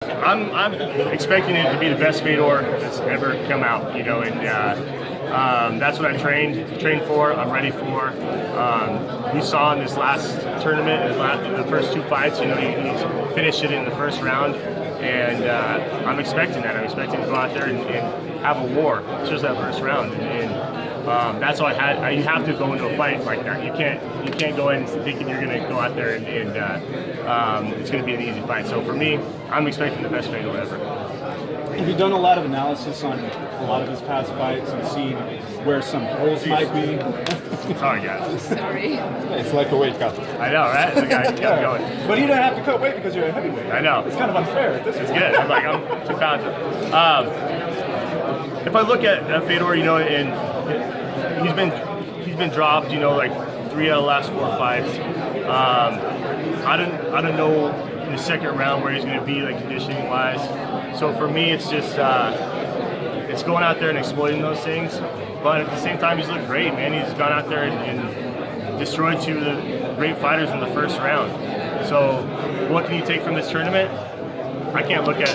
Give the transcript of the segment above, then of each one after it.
I'm expecting it to be the best Fedor that's ever come out, and that's what I trained for. I'm ready for. You saw in this last tournament, in the first two fights, he finished it in the first round, and I'm expecting that. I'm expecting to go out there and have a war. It's just that first round, and that's all I had. You have to go into a fight like that. You can't go in thinking you're going to go out there and it's going to be an easy fight. So for me, I'm expecting the best Fedor ever. Have you done a lot of analysis on a lot of his past fights and seen where some holes might be? Sorry, guys. Sorry. It's like a weight cut. I know, right? Look, I kept going. But you don't have to cut weight because you're a heavyweight. I know. It's kind of unfair at this It's point. good. I'm 2 pounds. If I look at Fedor, and he's been dropped, like 3 out of the last 4 fights. I don't know in the second round where he's going to be, like, conditioning wise. So for me, it's just it's going out there and exploiting those things. But at the same time, he's looked great, man. He's gone out there and destroyed 2 of the great fighters in the first round. So what can you take from this tournament? I can't look at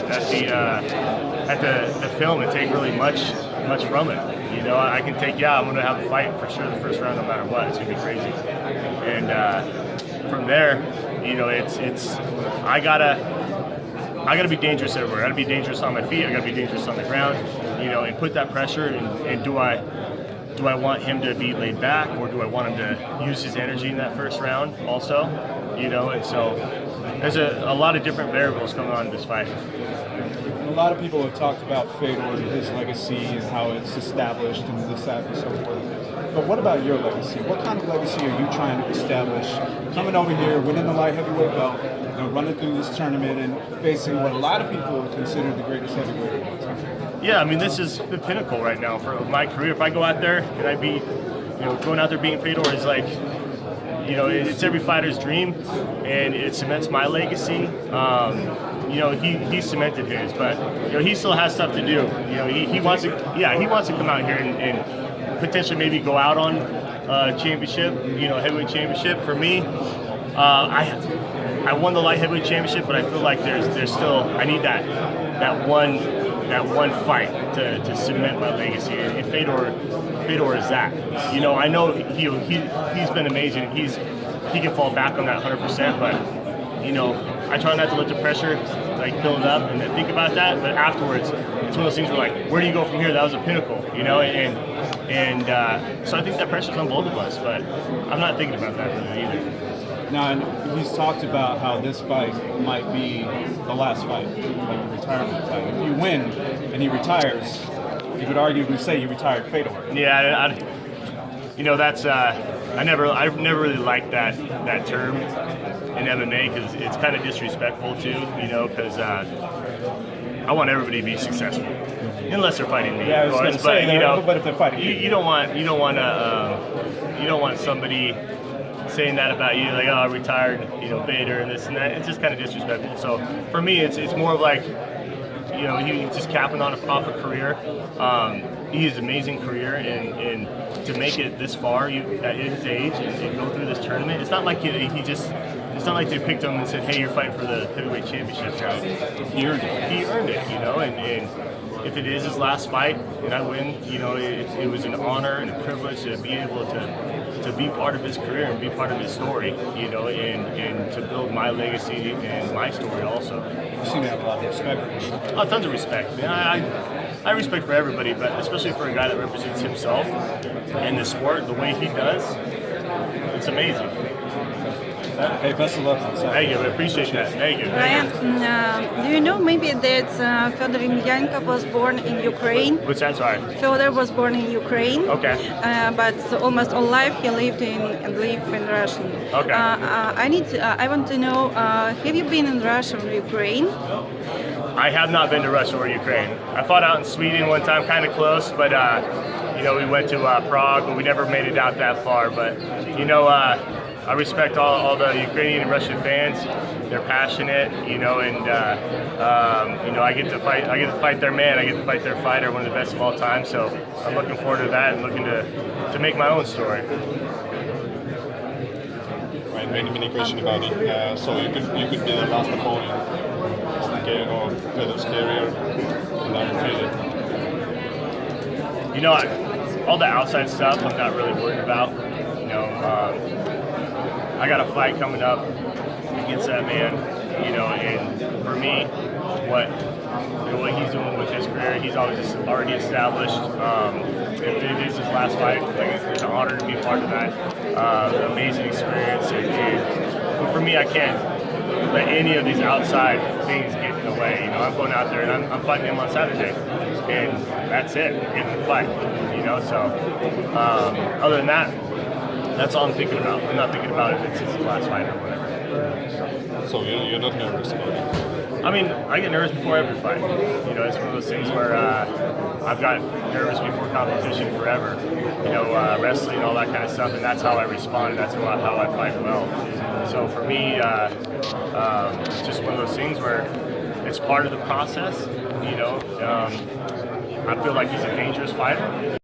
the film and take really much from it. I can take, I'm going to have a fight for sure the first round no matter what. It's going to be crazy. And from there, it's I gotta be dangerous everywhere. I gotta be dangerous on my feet. I gotta be dangerous on the ground. And put that pressure. And do I want him to be laid back, or do I want him to use his energy in that first round also? And so there's a lot of different variables coming on in this fight. A lot of people have talked about Fedor and his legacy and how it's established and this, that, and so forth. But what about your legacy? What kind of legacy are you trying to establish? Coming over here, winning the light heavyweight belt, running through this tournament and facing what a lot of people consider the greatest heavyweight of all time. Yeah, this is the pinnacle right now for my career. If I go out there and I beat, going out there beating Fedor is like, it's every fighter's dream, and it cements my legacy. He cemented his, but he still has stuff to do. He wants to come out here and potentially maybe go out on championship, heavyweight championship. For me, I won the light heavyweight championship, but I feel like there's still, I need that one fight to cement my legacy. And Fedor is that. I know he's been amazing. He can fall back on that 100%, but I try not to let the pressure build up and then think about that. But afterwards, it's one of those things where where do you go from here? That was a pinnacle, and so I think that pressure's on both of us. But I'm not thinking about that really either. Now, and he's talked about how this fight might be the last fight, like a retirement fight. If you win and he retires, you could arguably say you retired Fedor. Yeah, that's I've never really liked that term in MMA because it's kind of disrespectful too. Because I want everybody to be successful, unless they're fighting me, of course. But but if they're fighting you don't want somebody saying that about you, like, oh, I retired, Fedor and this and that. It's just kind of disrespectful. So for me, it's more of like, he's just capping off a career. He has an amazing career, and to make it this far, at his age, and go through this tournament, it's not like it's not like they picked him and said, hey, you're fighting for the heavyweight championship. He earned it, and if it is his last fight and I win, it was an honor and a privilege to be able to be part of his career and be part of his story, and to build my legacy and my story also. You seem to have a lot of respect for him. Oh, tons of respect. I have respect for everybody, but especially for a guy that represents himself and the sport the way he does, it's amazing. Hey, best of luck on Saturday. Thank you, I appreciate that. Thank you. Ryan, do you know maybe that Fedor Emelyanenko was born in Ukraine? What's that? Sorry. Fedor was born in Ukraine. Okay. But almost all life he lived in Russia. Okay. I want to know, have you been in Russia or Ukraine? I have not been to Russia or Ukraine. I fought out in Sweden one time, kind of close, but we went to Prague, but we never made it out that far. But I respect all the Ukrainian and Russian fans. They're passionate, and I get to fight. I get to fight their man. I get to fight their fighter, one of the best of all time. So I'm looking forward to that and looking to make my own story. Right, many question about it. So you could be the last opponent. of Fedor's career, and I'm feeling. You know, all the outside stuff I'm not really worried about. You know, I got a fight coming up against that man. You know, and for me, what he's doing with his career, he's already established. If it is his last fight, like, it's an honor to be part of that. Amazing experience, but for me, I can't let any of these outside things get in the way. You know, I'm going out there and I'm fighting him on Saturday, and that's it, getting the fight. You know, so other than that, that's all I'm thinking about. I'm not thinking about if it's his last fight or whatever. So you're not nervous about it? I mean, I get nervous before every fight. You know, it's one of those things where I've got nervous before competition forever. You know, wrestling, all that kind of stuff, and that's how I respond, and that's how I fight well. So for me, it's just one of those things where it's part of the process. You know, I feel like he's a dangerous fighter.